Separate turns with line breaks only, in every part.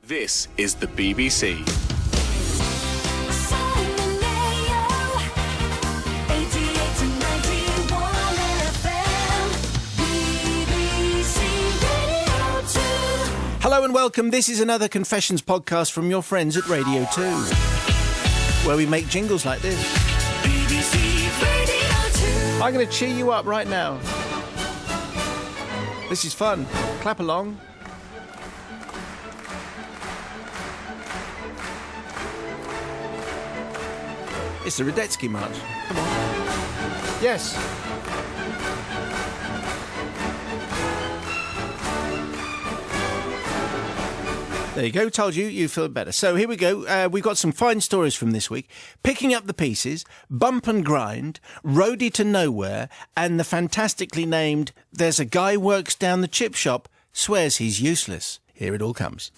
This is the BBC.
Simon Mayo, 88 to 91 FM, BBC Radio 2.
Hello and welcome. This is another Confessions podcast from your friends at Radio 2, where we make jingles like this.
BBC Radio 2.
I'm going to cheer you up right now. This is fun. Clap along. It's the Radetzky March. Come on. Yes. There you go. Told you, you feel better. So here we go. We've got some fine stories from this week. Picking up the pieces, Bump and Grind, Roadie to Nowhere, and the fantastically named There's a Guy Works Down the Chip Shop, Swears He's Useless. Here it all comes.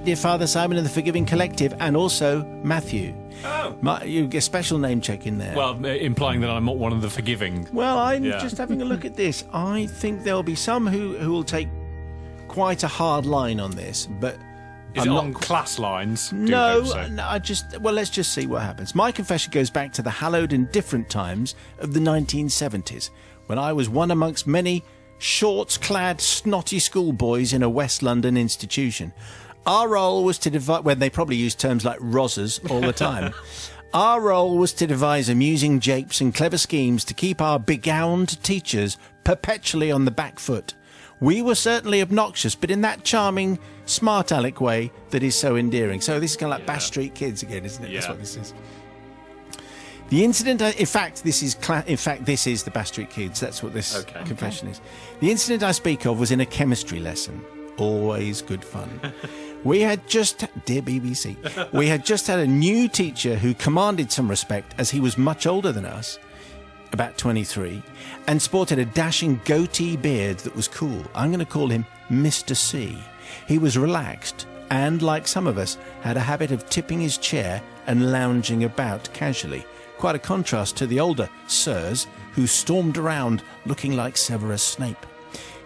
Dear Father Simon and the Forgiving Collective, and also Matthew.
Oh.
You get a special name check in there.
Well, implying that I'm not one of the forgiving.
Well, I'm
Yeah.
just having a look at this. I think there'll be some who will take quite a hard line on this, but
Is
I'm
it
not.
on class lines? Do
No,
hope so.
no, let's just see what happens. My confession goes back to the hallowed and different times of the 1970s, when I was one amongst many shorts-clad, snotty schoolboys in a West London institution. Our role was to devise, when they probably use terms like rozzers all the time. Our role was to devise amusing japes and clever schemes to keep our begowned teachers perpetually on the back foot. We were certainly obnoxious, but in that charming, smart aleck way that is so endearing. So this is kind of like Bash Street Kids again, isn't it? That's
Yeah.
what this is. The incident, in fact, this is the Bash Street Kids. That's what this confession is. The incident I speak of was in a chemistry lesson. Always good fun. Dear BBC, we had just had a new teacher who commanded some respect as he was much older than us, about 23, and sported a dashing goatee beard that was cool. I'm going to call him Mr. C. He was relaxed and, like some of us, had a habit of tipping his chair and lounging about casually. Quite a contrast to the older sirs who stormed around looking like Severus Snape.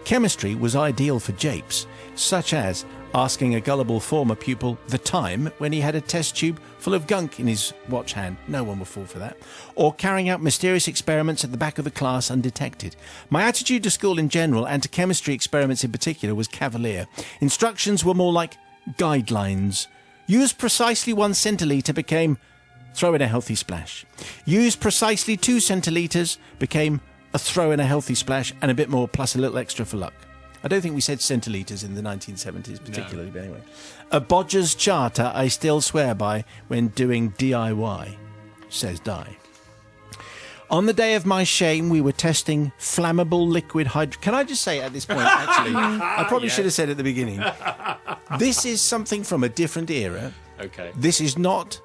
Chemistry was ideal for japes, such as asking a gullible former pupil the time when he had a test tube full of gunk in his watch hand. No one would fall for that. Or carrying out mysterious experiments at the back of the class undetected. My attitude to school in general, and to chemistry experiments in particular, was cavalier. Instructions were more like guidelines. Use precisely 1 centilitre became throw in a healthy splash. Use precisely 2 centilitres became a throw in a healthy splash, and a bit more plus a little extra for luck. I don't think we said centilitres in the 1970s particularly, but anyway. A Bodger's charter I still swear by when doing DIY, says Di. On the day of my shame, we were testing flammable liquid hydrogen. Can I just say at this point, actually, I probably should have said at the beginning, this is something from a different era.
Okay.
This is not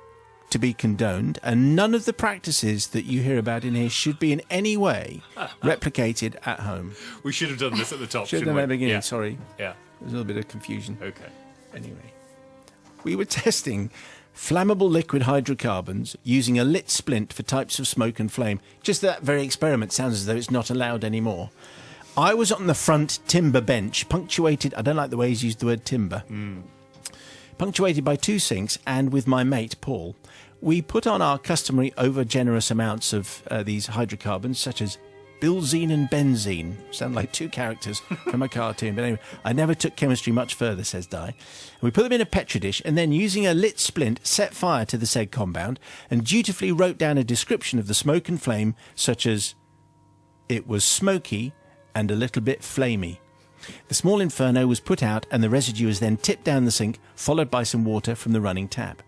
to be condoned, and none of the practices that you hear about in here should be in any way replicated at home.
We should have done this at the top,
Should have
shouldn't
done
we?
that at the beginning,
Yeah.
sorry.
Yeah.
There's a little bit of confusion.
Okay.
Anyway, we were testing flammable liquid hydrocarbons using a lit splint for types of smoke and flame. Just that very experiment sounds as though it's not allowed anymore. I was on the front timber bench, punctuated, I don't like the way he's used the word timber, punctuated by 2 sinks, and with my mate, Paul. We put on our customary over-generous amounts of these hydrocarbons, such as Bilzene and benzene. Sound like 2 characters from a cartoon. But anyway, I never took chemistry much further, says Di. We put them in a petri dish and then, using a lit splint, set fire to the said compound and dutifully wrote down a description of the smoke and flame, such as, it was smoky and a little bit flamey. The small inferno was put out and the residue was then tipped down the sink, followed by some water from the running tap.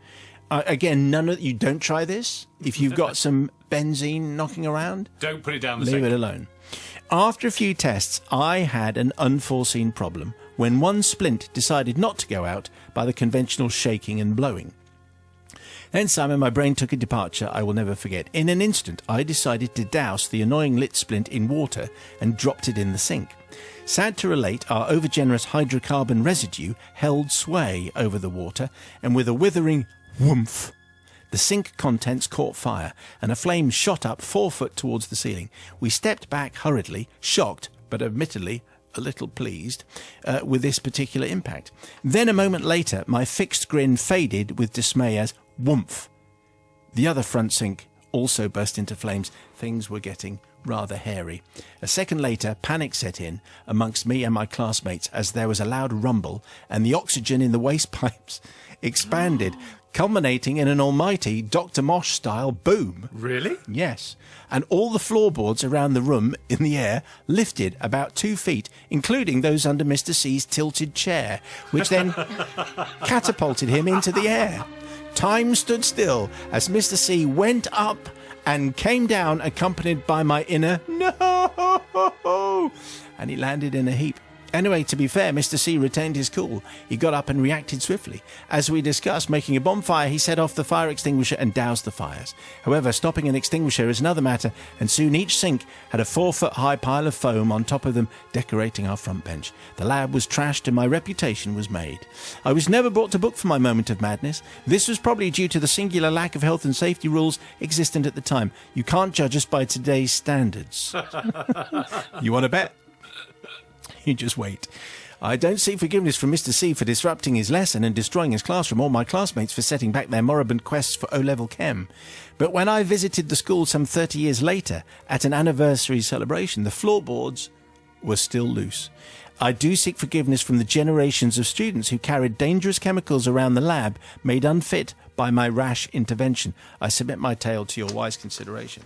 Again, you don't try this. If you've got some benzene knocking around,
Don't put it down the
leave
sink.
it alone. After a few tests, I had an unforeseen problem when one splint decided not to go out by the conventional shaking and blowing. Then, Simon, my brain took a departure I will never forget. In an instant, I decided to douse the annoying lit splint in water and dropped it in the sink. Sad to relate, our overgenerous hydrocarbon residue held sway over the water, and with a withering whoomph, the sink contents caught fire, and a flame shot up 4 foot towards the ceiling. We stepped back hurriedly, shocked, but admittedly a little pleased with this particular impact. Then a moment later, my fixed grin faded with dismay as whoomph. The other front sink also burst into flames. Things were getting rather hairy. A second later, panic set in amongst me and my classmates as there was a loud rumble and the oxygen in the waste pipes expanded, culminating in an almighty Dr. Mosh-style boom.
Really?
Yes. And all the floorboards around the room in the air lifted about 2 feet, including those under Mr. C's tilted chair, which then catapulted him into the air. Time stood still as Mr. C went up and came down, accompanied by my inner no, and he landed in a heap. Anyway, to be fair, Mr. C retained his cool. He got up and reacted swiftly. As we discussed making a bonfire, he set off the fire extinguisher and doused the fires. However, stopping an extinguisher is another matter, and soon each sink had a 4-foot-high pile of foam on top of them, decorating our front bench. The lab was trashed and my reputation was made. I was never brought to book for my moment of madness. This was probably due to the singular lack of health and safety rules existent at the time. You can't judge us by today's standards. You want to bet? You just wait. I don't seek forgiveness from Mr. C for disrupting his lesson and destroying his classroom, or my classmates for setting back their moribund quests for O-level chem. But when I visited the school some 30 years later at an anniversary celebration, the floorboards were still loose. I do seek forgiveness from the generations of students who carried dangerous chemicals around the lab, made unfit by my rash intervention. I submit my tale to your wise consideration.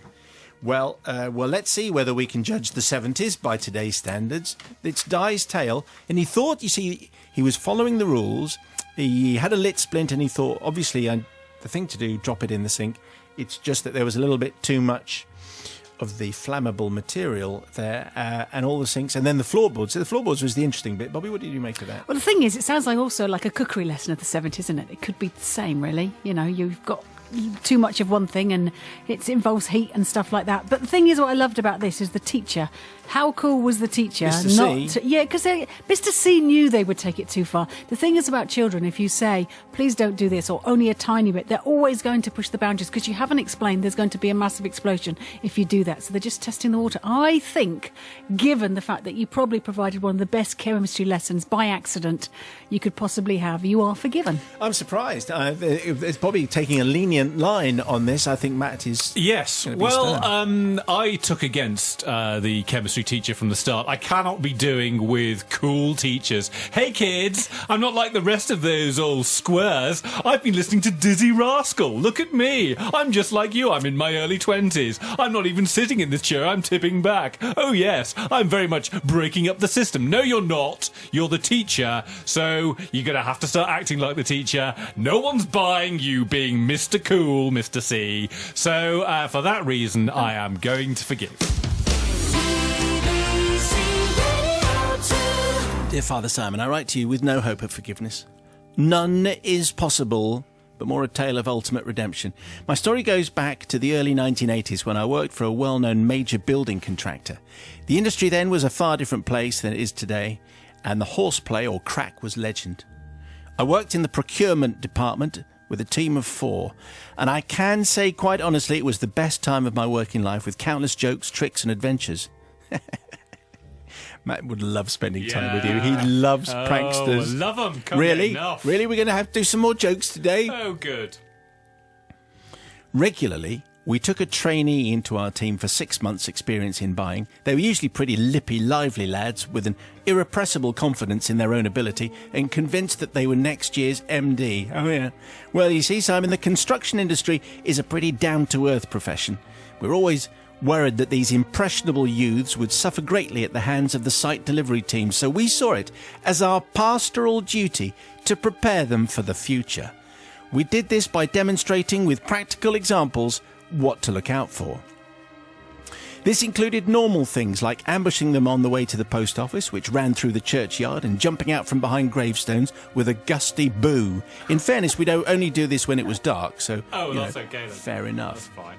Well, let's see whether we can judge the 70s by today's standards. It's Di's tale, and he thought, you see, he was following the rules. He had a lit splint, and he thought, obviously, the thing to do, drop it in the sink. It's just that there was a little bit too much of the flammable material there, and all the sinks, and then the floorboards. So the floorboards was the interesting bit. Bobby, what did you make of that?
Well, the thing is, it sounds like also like a cookery lesson of the 70s, isn't it? It could be the same, really. You know, you've got too much of one thing and it involves heat and stuff like that. But the thing is, what I loved about this is the teacher. How cool was the teacher?
Mr. C?
Yeah, because Mr. C knew they would take it too far. The thing is about children, if you say, please don't do this, or only a tiny bit, they're always going to push the boundaries because you haven't explained there's going to be a massive explosion if you do that. So they're just testing the water. I think, given the fact that you probably provided one of the best chemistry lessons by accident you could possibly have, you are forgiven.
I'm surprised. It's probably taking a lenient line on this. I think Matt is...
Yes. Well, I took against the chemistry teacher from the start. I cannot be doing with cool teachers. Hey, kids, I'm not like the rest of those old squares. I've been listening to Dizzy Rascal. Look at me. I'm just like you. I'm in my early 20s. I'm not even sitting in this chair. I'm tipping back. Oh, yes, I'm very much breaking up the system. No, you're not. You're the teacher. So you're going to have to start acting like the teacher. No one's buying you being Mr. Cool, Mr. C. So for that reason, I am going to forgive.
Dear Father Simon, I write to you with no hope of forgiveness. None is possible, but more a tale of ultimate redemption. My story goes back to the early 1980s when I worked for a well-known major building contractor. The industry then was a far different place than it is today, and the horseplay or crack was legend. I worked in the procurement department with a team of 4, and I can say quite honestly it was the best time of my working life, with countless jokes, tricks and adventures. Matt would love spending time with you. He loves pranksters.
I love them.
Really?
Enough.
Really? We're going to have to do some more jokes today?
Oh, good.
Regularly, we took a trainee into our team for 6 months' experience in buying. They were usually pretty lippy, lively lads with an irrepressible confidence in their own ability and convinced that they were next year's MD. Oh, yeah. Well, you see, Simon, the construction industry is a pretty down-to-earth profession. We're always worried that these impressionable youths would suffer greatly at the hands of the site delivery team, so we saw it as our pastoral duty to prepare them for the future. We did this by demonstrating with practical examples what to look out for. This included normal things like ambushing them on the way to the post office, which ran through the churchyard, and jumping out from behind gravestones with a gusty boo. In fairness, we'd only do this when it was dark, so
that's okay then.
Fair enough.
That's fine.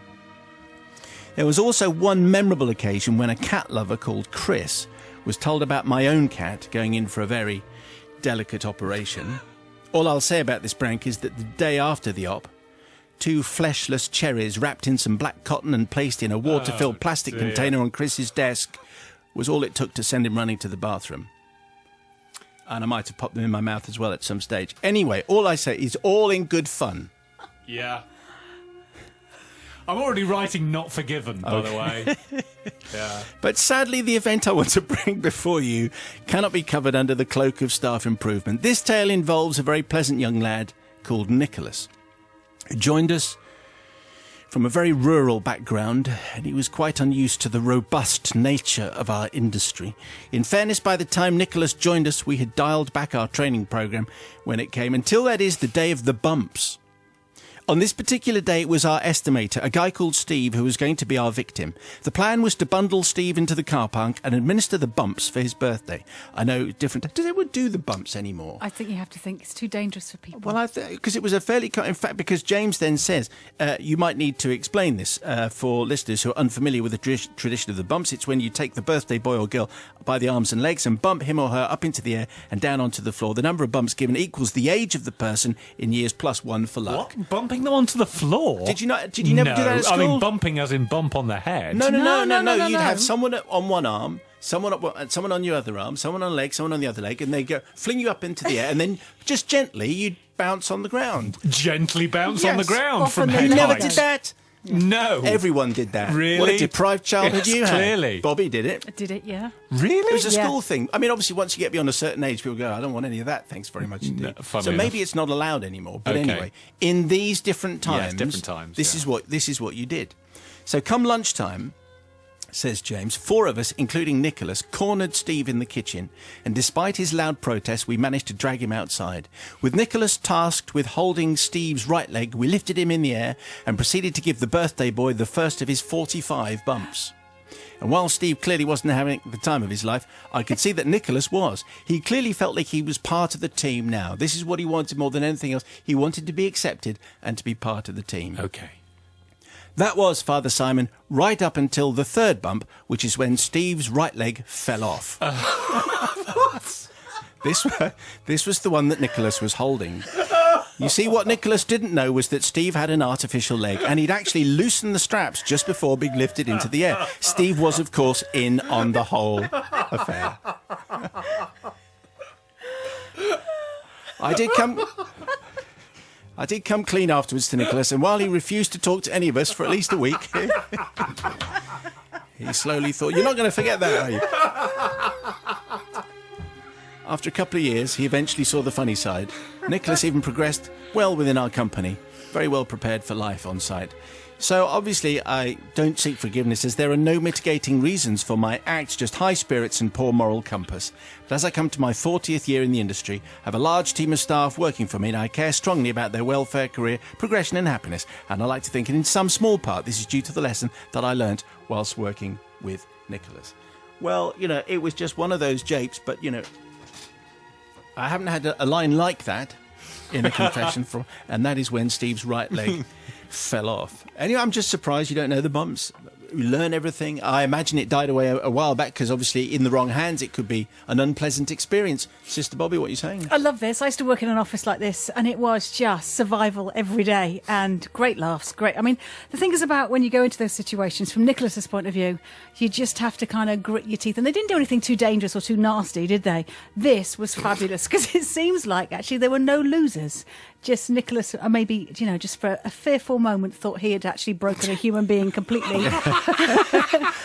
There was also one memorable occasion when a cat lover called Chris was told about my own cat going in for a very delicate operation. All I'll say about this prank is that the day after the op, 2 fleshless cherries wrapped in some black cotton and placed in a water-filled plastic container on Chris's desk was all it took to send him running to the bathroom. And I might have popped them in my mouth as well at some stage. Anyway, all I say is all in good fun.
Yeah. I'm already writing Not Forgiven, by the way. Yeah.
But sadly, the event I want to bring before you cannot be covered under the cloak of staff improvement. This tale involves a very pleasant young lad called Nicholas, who joined us from a very rural background, and he was quite unused to the robust nature of our industry. In fairness, by the time Nicholas joined us, we had dialed back our training program when it came, until that is the day of the bumps. On this particular day, it was our estimator, a guy called Steve, who was going to be our victim. The plan was to bundle Steve into the car park and administer the bumps for his birthday. I know, different... Do they would do the bumps anymore?
I think you have to think it's too dangerous for people.
Well, because it was a fairly... In fact, because James then says, you might need to explain this for listeners who are unfamiliar with the tradition of the bumps. It's when you take the birthday boy or girl by the arms and legs and bump him or her up into the air and down onto the floor. The number of bumps given equals the age of the person in years plus one for luck.
What? Bumping them onto the floor?
Did you never do that at school?
I mean, bumping as in bump on the head.
No. You'd have someone on one arm, someone on your other arm, someone on a leg, someone on the other leg, and they go fling you up into the air, and then just gently you'd bounce on the ground.
Gently bounce on the
Yes.
ground
Often
from
they
head
Never
height.
did that.
No.
Everyone did that.
Really?
What a deprived childhood
Yes,
you had.
clearly.
Bobby did it.
Did it, yeah.
Really?
It was a
Yeah.
school thing. I mean, obviously, once you get beyond a certain age, people go, I don't want any of that, thanks very much indeed.
funnily
So maybe
enough.
it's not allowed anymore. But
Okay.
anyway, in these different times,
Yes, different times,
this
yeah.
is what you did. So come lunchtime, says James, 4 of us, including Nicholas, cornered Steve in the kitchen, and despite his loud protests, we managed to drag him outside. With Nicholas tasked with holding Steve's right leg, we lifted him in the air and proceeded to give the birthday boy the first of his 45 bumps. And while Steve clearly wasn't having the time of his life, I could see that Nicholas was. He clearly felt like he was part of the team now. This is what he wanted more than anything else. He wanted to be accepted and to be part of the team.
Okay.
That was, Father Simon, right up until the third bump, which is when Steve's right leg fell off. This was the one that Nicholas was holding. You see, what Nicholas didn't know was that Steve had an artificial leg, and he'd actually loosened the straps just before being lifted into the air. Steve was, of course, in on the whole affair. I did come clean afterwards to Nicholas, and while he refused to talk to any of us for at least a week, he slowly thought, you're not going to forget that, are you? After a couple of years, he eventually saw the funny side. Nicholas even progressed well within our company, very well prepared for life on site. So obviously I don't seek forgiveness, as there are no mitigating reasons for my acts, just high spirits and poor moral compass. But as I come to my 40th year in the industry, I have a large team of staff working for me, and I care strongly about their welfare, career, progression and happiness. And I like to think, and in some small part, this is due to the lesson that I learnt whilst working with Nicholas. Well, it was just one of those japes, but, I haven't had a line like that in a confession, and that is when Steve's right leg fell off. Anyway, I'm just surprised you don't know the bumps. You learn everything. I imagine it died away a while back, because obviously in the wrong hands it could be an unpleasant experience. Sister Bobby, what are you saying?
I love this. I used to work in an office like this, and it was just survival every day and great laughs. Great. I mean, the thing is about when you go into those situations, from Nicholas's point of view, you just have to kind of grit your teeth. And they didn't do anything too dangerous or too nasty, did they? This was fabulous, because it seems like actually there were no losers. Just Nicholas, or maybe, just for a fearful moment, thought he had actually broken a human being completely.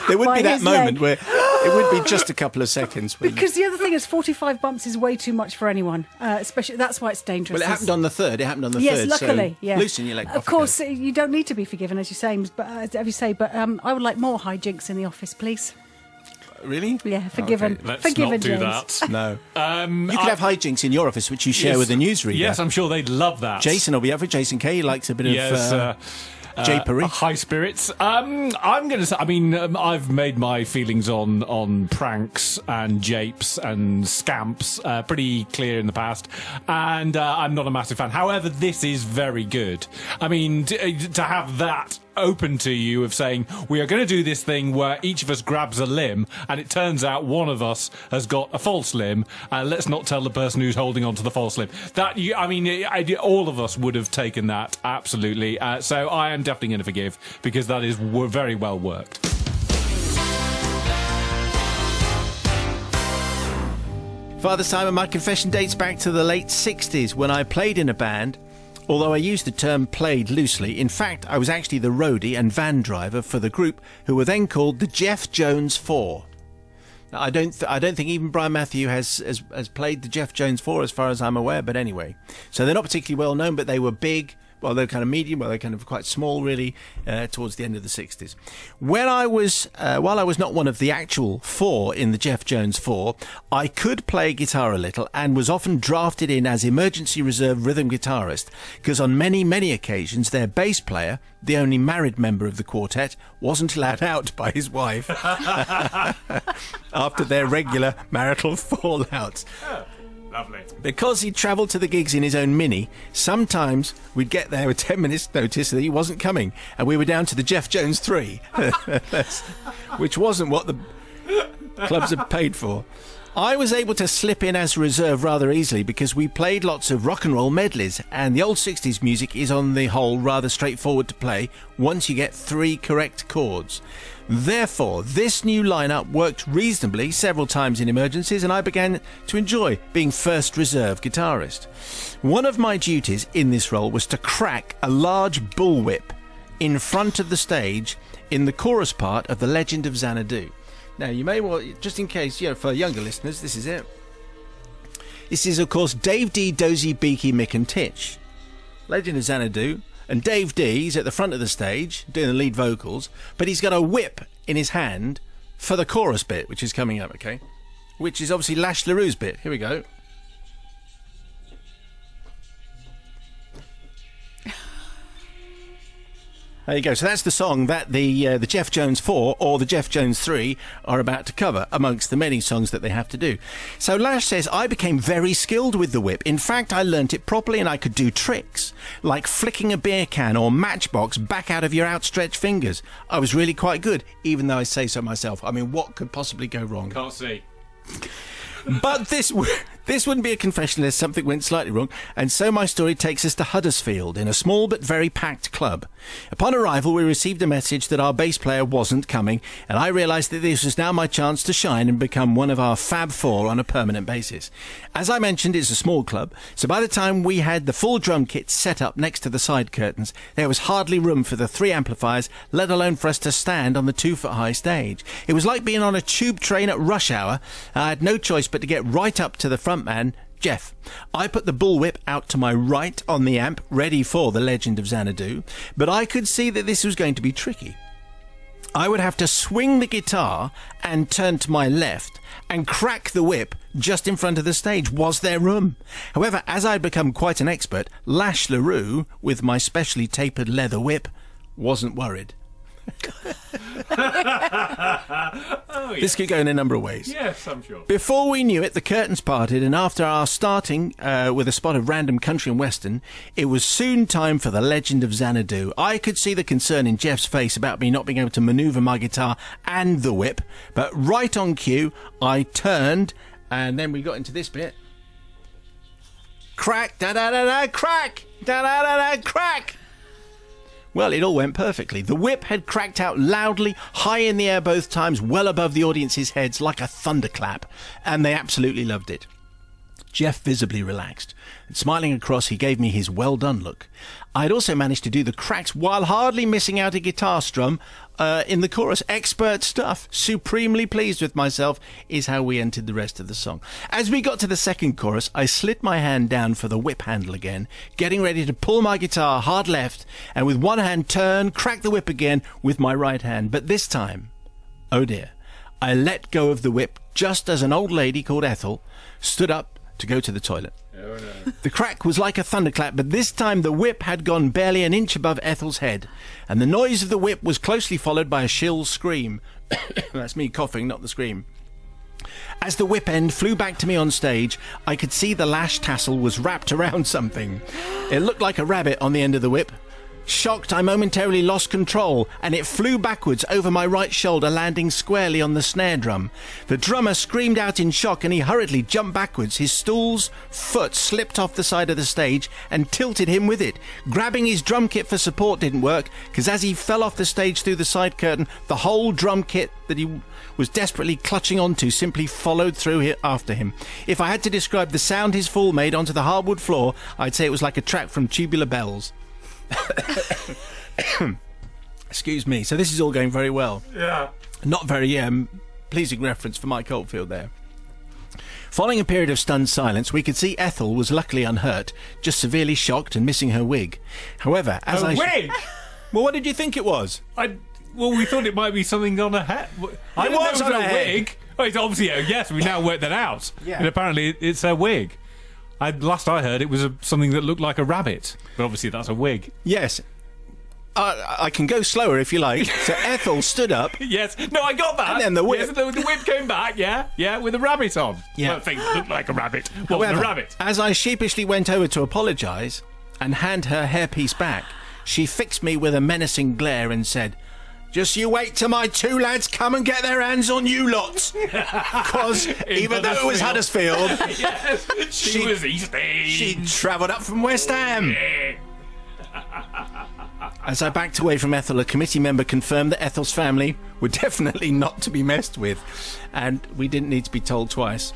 There would
by
be that
his
moment
leg.
where it would be just a couple of seconds.
Because the other thing is, 45 bumps is way too much for anyone. Especially, that's why it's dangerous.
Well, it happened on the third.
Yes,
third.
luckily,
so
yeah.
Loosen your leg.
Of course, you don't need to be forgiven, as you're saying, but I would like more hijinks in the office, please.
Really?
Yeah, forgiven.
Okay.
Let's
forgiven,
not do
James.
that.
No. You could have hijinks in your office, which you share
Yes.
with the newsreader.
Yes, I'm sure they'd love that.
Jason will be up for Jason Kay. He likes a bit of japery.
High spirits. I'm going to say, I've made my feelings on pranks and japes and scamps pretty clear in the past, and I'm not a massive fan. However, this is very good. I mean, to have that open to you of saying, we are going to do this thing where each of us grabs a limb, and it turns out one of us has got a false limb, and let's not tell the person who's holding on to the false limb. All of us would have taken that, absolutely. So I am definitely going to forgive, because that is very well worked.
Father Simon, my confession dates back to the late 60s when I played in a band. Although I use the term played loosely, in fact, I was actually the roadie and van driver for the group who were then called the Jeff Jones Four. Now, I don't think even Brian Matthew has played the Jeff Jones Four as far as I'm aware, but anyway. So they're not particularly well known, but they were big. Well, they're kind of medium. Well, they're kind of quite small, really, towards the end of the 60s. While I was not one of the actual four in the Jeff Jones Four, I could play guitar a little and was often drafted in as emergency reserve rhythm guitarist because on many, many occasions their bass player, the only married member of the quartet, wasn't allowed out by his wife after their regular marital fallouts.
Lovely.
Because he travelled to the gigs in his own Mini, sometimes we'd get there with 10 minutes notice that he wasn't coming, and we were down to the Jeff Jones 3, which wasn't what the clubs had paid for. I was able to slip in as reserve rather easily because we played lots of rock and roll medleys, and the old 60s music is on the whole rather straightforward to play once you get 3 correct chords. Therefore, this new lineup worked reasonably several times in emergencies, and I began to enjoy being first reserve guitarist. One of my duties in this role was to crack a large bullwhip in front of the stage in the chorus part of The Legend of Xanadu. Now, you may want, just in case, for younger listeners, this is it. This is, of course, Dave D, Dozy, Beaky, Mick and Titch. Legend of Xanadu. And Dave D, he's at the front of the stage doing the lead vocals, but he's got a whip in his hand for the chorus bit, which is coming up, okay? Which is obviously Lash LaRue's bit. Here we go. There you go. So that's the song that the Jeff Jones 4 or the Jeff Jones 3 are about to cover, amongst the many songs that they have to do. So Lash says, I became very skilled with the whip. In fact, I learnt it properly and I could do tricks, like flicking a beer can or matchbox back out of your outstretched fingers. I was really quite good, even though I say so myself. I mean, what could possibly go wrong?
Can't see.
But this wouldn't be a confession unless something went slightly wrong, and so my story takes us to Huddersfield, in a small but very packed club. Upon arrival, we received a message that our bass player wasn't coming, and I realised that this was now my chance to shine and become one of our Fab Four on a permanent basis. As I mentioned, it's a small club, so by the time we had the full drum kit set up next to the side curtains, there was hardly room for the 3 amplifiers, let alone for us to stand on the 2-foot-high stage. It was like being on a tube train at rush hour. I had no choice but to get right up to the front man, Jeff. I put the bullwhip out to my right on the amp, ready for The Legend of Xanadu, but I could see that this was going to be tricky. I would have to swing the guitar and turn to my left and crack the whip just in front of the stage. Was there room? However, as I'd become quite an expert, Lash LaRue, with my specially tapered leather whip, wasn't worried.
Oh,
This could go in a number of ways.
yes, I'm sure.
Before we knew it, the curtains parted, and after our starting with a spot of random country and western, it was soon time for The Legend of Xanadu. I could see the concern in Jeff's face about me not being able to manoeuvre my guitar and the whip, but right on cue, I turned, and then we got into this bit. Crack, da-da-da-da, crack, da-da-da-da, crack. Well, it all went perfectly. The whip had cracked out loudly, high in the air both times, well above the audience's heads, like a thunderclap, and they absolutely loved it. Jeff visibly relaxed, and smiling across, he gave me his well-done look. I had also managed to do the cracks while hardly missing out a guitar strum in the chorus. Expert stuff. Supremely pleased with myself is how we entered the rest of the song. As we got to the second chorus, I slid my hand down for the whip handle again, getting ready to pull my guitar hard left, and with one hand turn, crack the whip again with my right hand. But this time, oh dear, I let go of the whip just as an old lady called Ethel stood up to go to the toilet.
Oh, no.
The crack was like a thunderclap, but this time the whip had gone barely an inch above Ethel's head, and the noise of the whip was closely followed by a shrill scream. That's me coughing, not the scream. As the whip end flew back to me on stage, I could see the lash tassel was wrapped around something. It looked like a rabbit on the end of the whip. Shocked, I momentarily lost control, and it flew backwards over my right shoulder, landing squarely on the snare drum. The drummer screamed out in shock, and he hurriedly jumped backwards. His stool's foot slipped off the side of the stage and tilted him with it. Grabbing his drum kit for support didn't work, because as he fell off the stage through the side curtain, the whole drum kit that he was desperately clutching onto simply followed through after him. If I had to describe the sound his fall made onto the hardwood floor, I'd say it was like a track from Tubular Bells. Excuse me. So this is all going very well.
Yeah.
Not very pleasing reference for Mike Oldfield there. Following a period of stunned silence, we could see Ethel was luckily unhurt, just severely shocked and missing her wig. However, as
wig?
Well, what did you think it was?
Well, we thought it might be something on her head. I didn't know it was
on
a
her head.
wig. Oh, it's obviously yes. We now worked that out.
Yeah.
And apparently it's a wig. Last I heard, it was something that looked like a rabbit, but obviously that's a wig.
Yes. I can go slower if you like. So Ethel stood up.
Yes. No, I got that.
And then the whip.
Yes, the whip came back, yeah, with a rabbit on.
Yeah.
Well, thing that looked like a rabbit. Wasn't
However,
a rabbit.
as I sheepishly went over to apologise and hand her hairpiece back, she fixed me with a menacing glare and said, "Just you wait till my two lads come and get their hands on you lot." Because even though it was Huddersfield,
Yes, she was Easting.
she travelled up from West Ham. As I backed away from Ethel, a committee member confirmed that Ethel's family were definitely not to be messed with, and we didn't need to be told twice.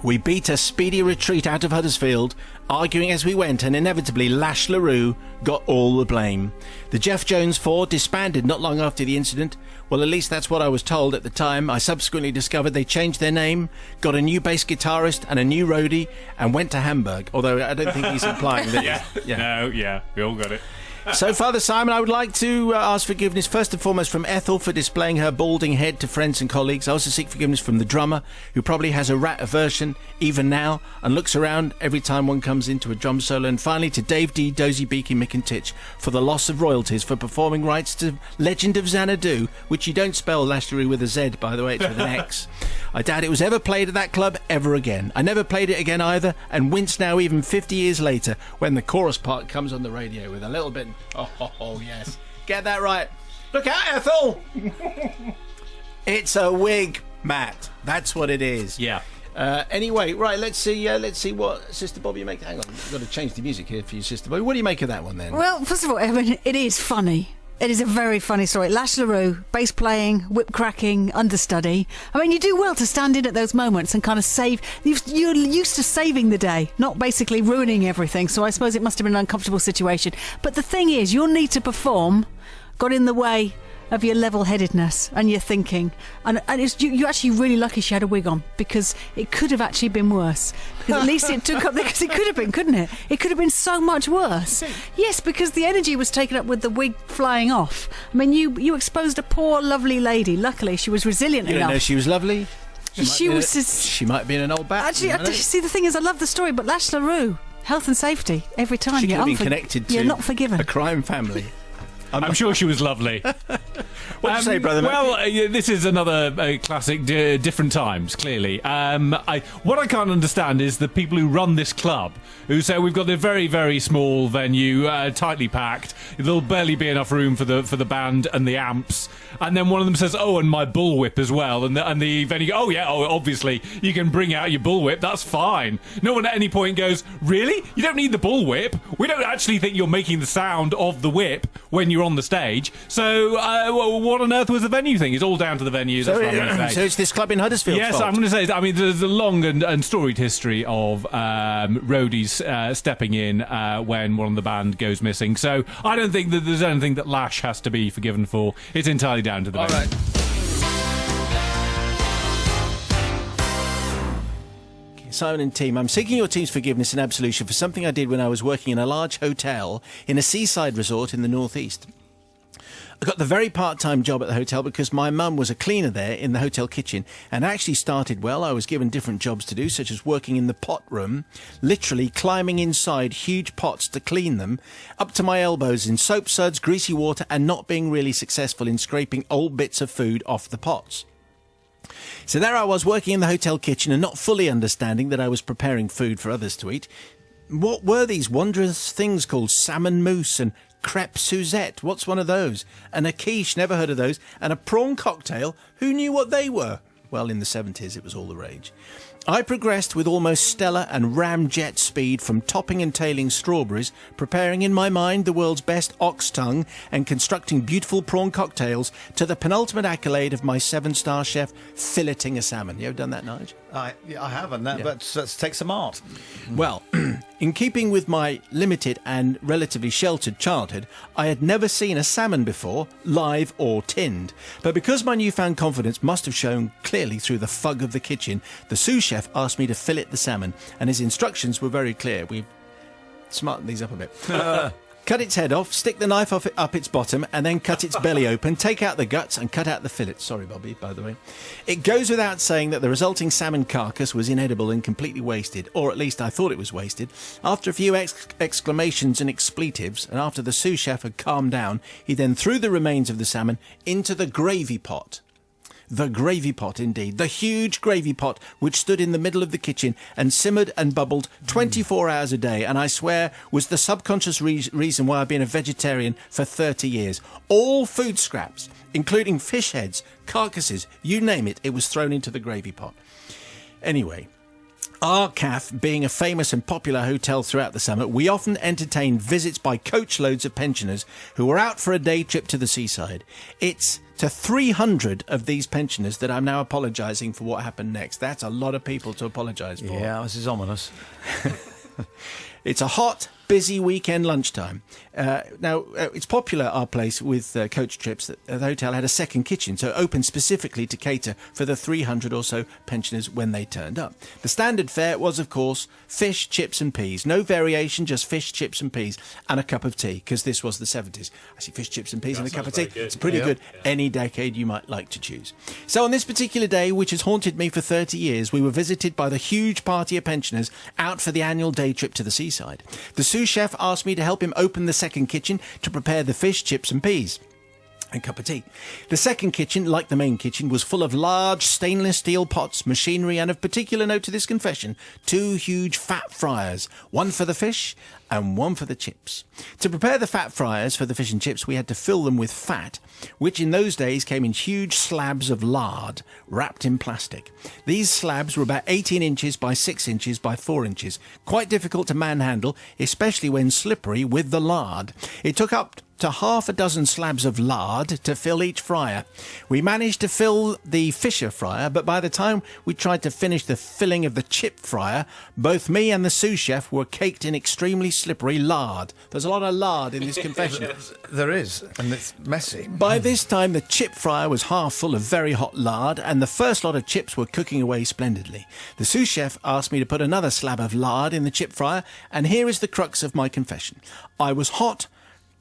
We beat a speedy retreat out of Huddersfield, arguing as we went, and inevitably Lash LaRue got all the blame. The Jeff Jones Four disbanded not long after the incident. Well, at least that's what I was told at the time. I subsequently discovered they changed their name, got a new bass guitarist and a new roadie, and went to Hamburg, although I don't think he's implying that...
Yeah, we all got it.
So, Father Simon, I would like to ask forgiveness first and foremost from Ethel for displaying her balding head to friends and colleagues. I also seek forgiveness from the drummer, who probably has a rat aversion even now and looks around every time one comes into a drum solo. And finally to Dave D, Dozy Beaky, Mick and Titch for the loss of royalties for performing rights to Legend of Xanadu, which you don't spell Lashtery with a Z, by the way, it's with an X. I doubt it was ever played at that club ever again. I never played it again either, and wince now even 50 years later when the chorus part comes on the radio with a little bit... Oh, yes. Get that right. Look out, Ethel! It's a wig, Matt. That's what it is.
Yeah.
Anyway, right, let's see what Sister Bobby make. Hang on, I've got to change the music here for you, Sister Bobby. What do you make of that one then?
Well, first of all, I mean, it is funny. It is a very funny story. Lash LaRue, bass playing, whip cracking, understudy. I mean, you do well to stand in at those moments and kind of save. You're used to saving the day, not basically ruining everything. So I suppose it must have been an uncomfortable situation. But the thing is, your need to perform got in the way of your level-headedness and your thinking, and it's, you're actually really lucky she had a wig on, because it could have actually been worse, because at least it took up, because it could have been, couldn't it? It could have been so much worse. Yes, because the energy was taken up with the wig flying off. I mean, you exposed a poor lovely lady. Luckily she was resilient
You
enough.
don't know she was lovely?
She was just,
She might be in an old bat.
actually, see, the thing is, I love the story, but Lash LaRue, health and safety every time.
She could
You're
have been connected to
you're not forgiven.
a crime family.
I'm sure she was lovely.
What do you say, brother?
Well, this is another classic, different times, clearly. What I can't understand is the people who run this club, who say we've got a very, very small venue, tightly packed. There'll barely be enough room for the band and the amps. And then one of them says, "Oh, and my bullwhip as well." And the venue, "Oh yeah, obviously you can bring out your bullwhip. That's fine." No one at any point goes, "Really? You don't need the bullwhip. We don't actually think you're making the sound of the whip when you're on the stage." So what on earth was the venue thing? It's all down to the venue. That's what I'm going to say.
So it's this club in Huddersfield.
Yes, I'm going to say. I mean, there's a long and storied history of roadies stepping in when one of the band goes missing. So I don't think that there's anything that Lash has to be forgiven for. It's entirely down to the venue.
All right. Simon and team, I'm seeking your team's forgiveness and absolution for something I did when I was working in a large hotel in a seaside resort in the northeast. I got the very part-time job at the hotel because my mum was a cleaner there in the hotel kitchen, and actually started well. I was given different jobs to do, such as working in the pot room, literally climbing inside huge pots to clean them, up to my elbows in soap suds, greasy water, and not being really successful in scraping old bits of food off the pots. So there I was working in the hotel kitchen and not fully understanding that I was preparing food for others to eat. What were these wondrous things called salmon mousse and crepe Suzette. What's one of those? And a quiche, never heard of those. And a prawn cocktail. Who knew what they were? Well, in the 70s, it was all the rage. I progressed with almost stellar and ramjet speed from topping and tailing strawberries, preparing in my mind the world's best ox tongue and constructing beautiful prawn cocktails, to the penultimate accolade of my 7-star chef filleting a salmon. You ever done that, Nige?
I haven't, but let's take some art.
Well, in keeping with my limited and relatively sheltered childhood, I had never seen a salmon before, live or tinned. But because my newfound confidence must have shown clearly through the fug of the kitchen, the sous chef asked me to fillet the salmon, and his instructions were very clear. We've smartened these up a bit. Cut its head off, stick the knife up its bottom, and then cut its belly open, take out the guts and cut out the fillets. Sorry, Bobby, by the way. It goes without saying that the resulting salmon carcass was inedible and completely wasted, or at least I thought it was wasted. After a few exclamations and expletives, and after the sous chef had calmed down, he then threw the remains of the salmon into the gravy pot. The gravy pot, indeed. The huge gravy pot which stood in the middle of the kitchen and simmered and bubbled 24 hours a day, and I swear was the subconscious reason why I've been a vegetarian for 30 years. All food scraps, including fish heads, carcasses, you name it, it was thrown into the gravy pot. Anyway, our CAF being a famous and popular hotel throughout the summer, we often entertained visits by coachloads of pensioners who were out for a day trip to the seaside. It's to 300 of these pensioners that I'm now apologising for what happened next. That's a lot of people to apologise for.
Yeah, this is ominous.
It's a hot, busy weekend lunchtime. Now, it's popular, our place, with coach trips, that the hotel had a second kitchen, so opened specifically to cater for the 300 or so pensioners when they turned up. The standard fare was, of course, fish, chips and peas. No variation, just fish, chips and peas and a cup of tea, because this was the 70s. I see fish, chips and peas and a cup of tea. It's pretty good. Any decade you might like to choose. So on this particular day, which has haunted me for 30 years, we were visited by the huge party of pensioners out for the annual day trip to the seaside. The sous chef asked me to help him open the second kitchen to prepare the fish, chips and peas and cup of tea. The second kitchen, like the main kitchen, was full of large stainless steel pots, machinery, and of particular note to this confession, 2 huge fat fryers, one for the fish and one for the chips. To prepare the fat fryers for the fish and chips, we had to fill them with fat, which in those days came in huge slabs of lard wrapped in plastic. These slabs were about 18 inches by 6 inches by 4 inches, quite difficult to manhandle, especially when slippery with the lard. It took up to half a dozen slabs of lard to fill each fryer. We managed to fill the Fisher fryer, but by the time we tried to finish the filling of the chip fryer, both me and the sous chef were caked in extremely slippery lard. There's a lot of lard in this confession.
There is, and it's messy.
By this time, the chip fryer was half full of very hot lard, and the first lot of chips were cooking away splendidly. The sous chef asked me to put another slab of lard in the chip fryer, and here is the crux of my confession. I was hot,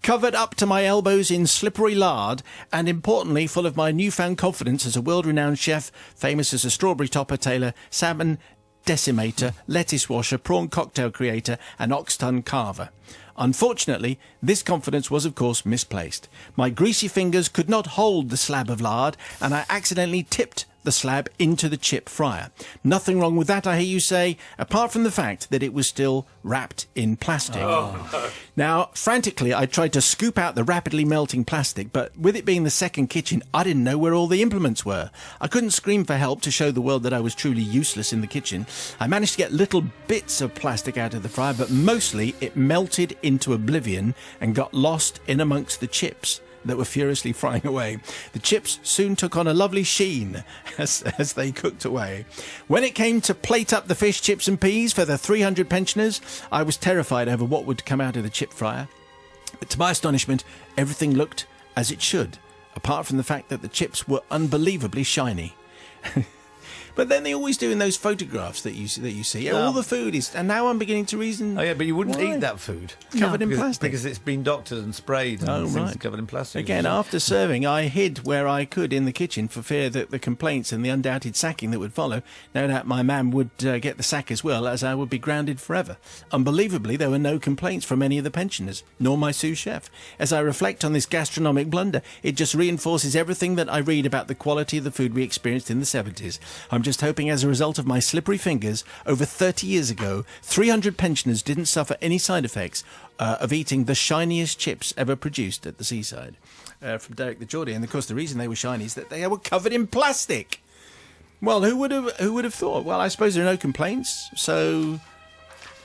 covered up to my elbows in slippery lard, and importantly full of my newfound confidence as a world-renowned chef, famous as a strawberry topper, tailor, salmon decimator, lettuce washer, prawn cocktail creator and ox-tongue carver. Unfortunately, this confidence was, of course, misplaced. My greasy fingers could not hold the slab of lard, and I accidentally tipped the slab into the chip fryer. Nothing wrong with that, I hear you say, apart from the fact that it was still wrapped in plastic. Now, frantically, I tried to scoop out the rapidly melting plastic, but with it being the second kitchen, I didn't know where all the implements were. I couldn't scream for help to show the world that I was truly useless in the kitchen. I managed to get little bits of plastic out of the fryer, but mostly it melted into oblivion and got lost in amongst the chips that were furiously frying away. The chips soon took on a lovely sheen as they cooked away. When it came to plate up the fish, chips and peas for the 300 pensioners, I was terrified over what would come out of the chip fryer. But to my astonishment, everything looked as it should, apart from the fact that the chips were unbelievably shiny. But then they always do in those photographs that you see. All the food is, and now I'm beginning to reason.
Oh yeah, but you wouldn't
why?
eat that food
Covered in plastic.
because it's been doctored and sprayed and things are covered in plastic.
Again, after serving, I hid where I could in the kitchen for fear that the complaints and the undoubted sacking that would follow. No doubt my man would get the sack as well, as I would be grounded forever. Unbelievably, there were no complaints from any of the pensioners, nor my sous chef. As I reflect on this gastronomic blunder, it just reinforces everything that I read about the quality of the food we experienced in the 70s. I'm just hoping as a result of my slippery fingers, over 30 years ago, 300 pensioners didn't suffer any side effects of eating the shiniest chips ever produced at the seaside. From Derek the Geordie. And, of course, the reason they were shiny is that they were covered in plastic. Well, who would have thought? Well, I suppose there are no complaints, so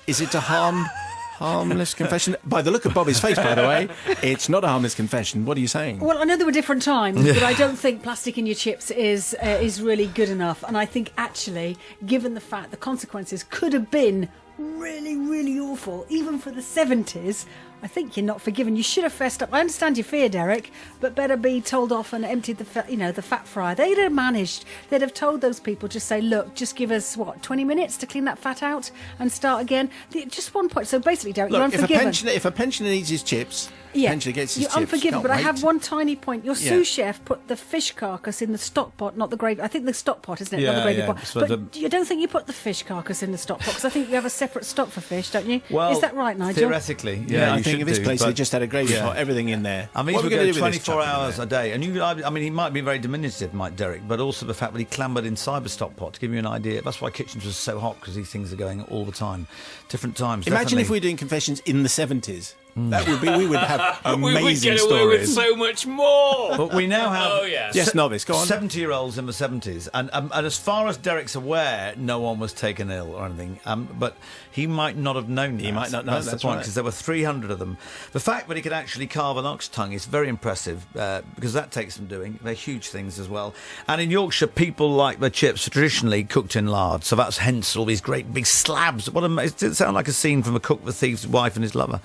is it a harmless confession? By the look of Bobby's face, by the way, it's not a harmless confession. What are you saying?
Well, I know there were different times, but I don't think plastic in your chips is really good enough. And I think actually, given the fact the consequences could have been really, really awful, even for the 70s, I think you're not forgiven. You should have fessed up. I understand your fear, Derek, but better be told off and emptied the fat fryer. They'd have managed. They'd have told those people, just say, look, just give us 20 minutes to clean that fat out and start again. Just 1 point. So basically, Derek, you're unforgiven.
If a pensioner needs his chips,
yeah,
pensioner gets his
you're
chips.
Unforgiven. But
wait.
I have one tiny point. Your sous chef put the fish carcass in the stock pot, not the gravy. I think the stock pot, isn't it? Not the gravy pot.
So
but you don't think you put the fish carcass in the stock pot? Because I think you have a separate stock for fish, don't you?
Well,
is that right, Nigel?
Theoretically,
Yeah, I
you
think
should
in this
do,
place
but-
they just had a gravy pot, everything in there.
I mean,
what
he
are
would
we
go
going to do with this
24
chuck it in
hours
there?
a day. And I mean, he might be very diminutive, Mike Derek, but also the fact that he clambered in cyberstock pot, to give you an idea. That's why kitchens were so hot, because these things are going all the time. Different times.
Imagine
definitely.
if we were doing confessions in the 70s. That would be. We would have
We would
amazing
get away with
stories.
so much more.
But we now have
Oh, yes.
Yes, novice. Go on.
70-year-olds in the 70s. And as far as Derek's aware, no one was taken ill or anything. But he might not have known that.
He might not know,
That's the
that's
point,
right.
because there were 300 of them. The fact that he could actually carve an ox tongue is very impressive, because that takes some doing. They're huge things as well. And in Yorkshire, people like their chips traditionally cooked in lard. So that's hence all these great big slabs. It did sound like a scene from A Cook, the Thief's Wife and his lover.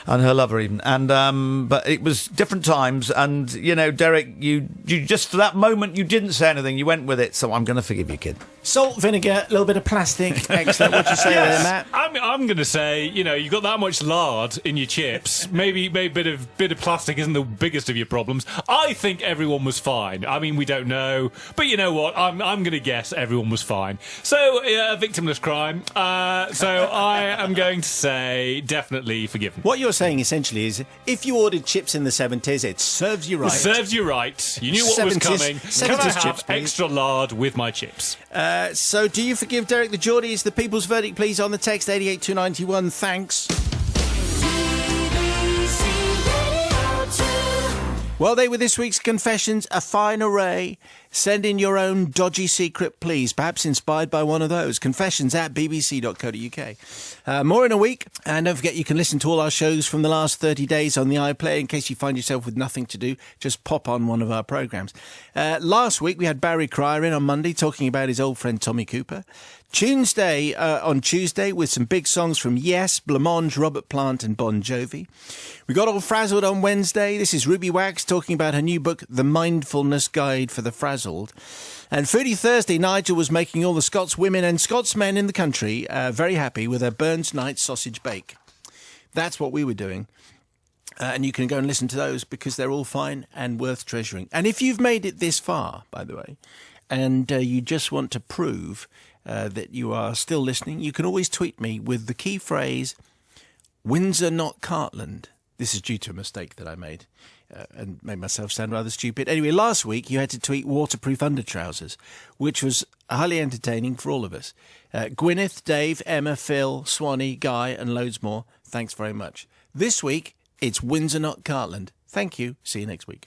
And her lover even. And but it was different times, and Derek, you just for that moment you didn't say anything, you went with it, so I'm going to forgive you, kid.
Salt, vinegar, a little bit of plastic. Excellent. What do you say there, Matt?
I'm going to say, you've got that much lard in your chips. Maybe a bit of plastic isn't the biggest of your problems. I think everyone was fine. I mean, we don't know, but you know what? I'm going to guess everyone was fine. So, victimless crime. So I am going to say definitely forgiven.
What you're saying essentially is, if you ordered chips in the 70s, it serves you right.
It serves you right. You knew what was
70s
coming. Can I
70s
have
chips, please?
extra lard with my chips?
So, do you forgive Derek the Geordie? Is the people's verdict, please, on the text 88291. Thanks.
BBC Radio 2.
Well, they were this week's confessions, a fine array. Send in your own dodgy secret, please, perhaps inspired by one of those. Confessions at bbc.co.uk. More in a week. And don't forget, you can listen to all our shows from the last 30 days on the iPlayer. In case you find yourself with nothing to do, just pop on one of our programmes. Last week, we had Barry Cryer in on Monday talking about his old friend Tommy Cooper. On Tuesday, with some big songs from Yes, Blancmange, Robert Plant and Bon Jovi. We got all frazzled on Wednesday. This is Ruby Wax talking about her new book, The Mindfulness Guide for the Frazzled. And Foodie Thursday, Nigel was making all the Scots women and Scotsmen in the country very happy with her Burns Night sausage bake. That's what we were doing. And you can go and listen to those because they're all fine and worth treasuring. And if you've made it this far, by the way, and you just want to prove that you are still listening, you can always tweet me with the key phrase, Windsor, not Cartland. This is due to a mistake that I made and made myself sound rather stupid. Anyway, last week you had to tweet waterproof undertrousers, which was highly entertaining for all of us. Gwyneth, Dave, Emma, Phil, Swanee, Guy and loads more. Thanks very much. This week, it's Windsor, not Cartland. Thank you. See you next week.